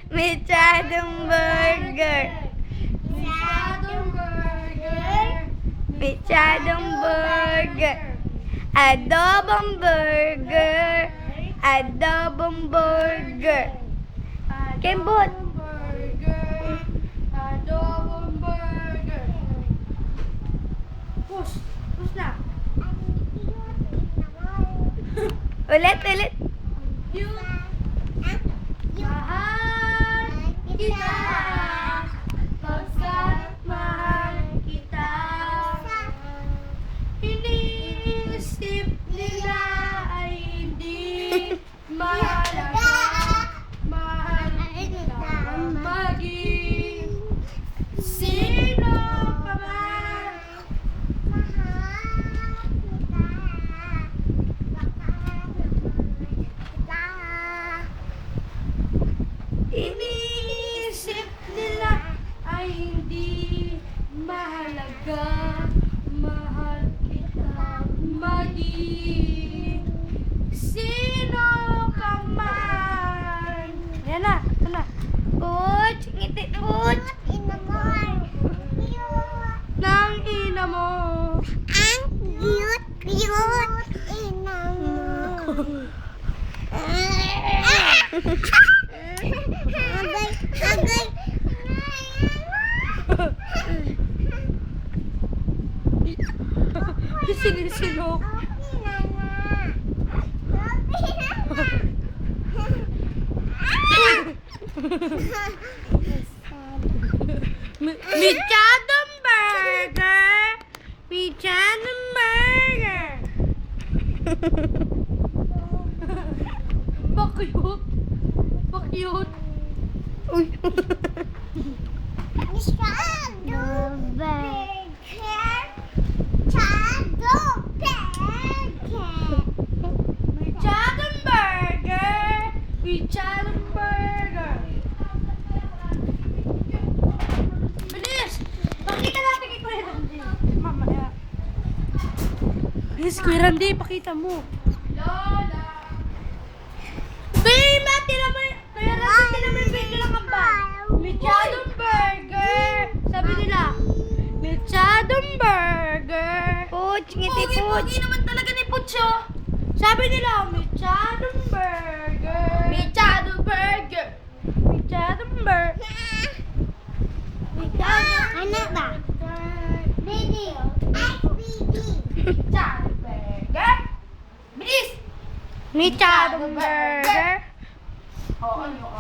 Mechadong burger. Mechadong burger. Adobong burger. Adobong burger. Kembot. Adobong burger. Push na. Ulit. Mahal kita. Pagkat mahal kita. Iniisip nila ay hindi mahalaga. Mahal kita maging sino ka man. Iniisip nila ay hindi mahalaga. Mahal kita maging sino ka man. Ayan na. Puch. Ngiti. Puch. Nang ina mo. Sinisilok. Mechadong burger. Mechadong burger. Pakyut. Uy. Mechadong burger. Mechadong burger. Bilis! Pakita natin kay Kuya Randy. Mamaya. Yes, Kuya Randy, pakita mo. Lola! Kuya Randy, tira mo yung video ng kamba. Mechadong burger. Sabi nila, Mechadong burger. Puch. Ngiti. Pugi Puch. naman talaga ni Pucho. Sabi nila, Mechadong burger. Mechadong burger. Mechadong burger. Ano ba? Video. Mechadong burger. Bilis! Mechadong burger. Oo, ano yung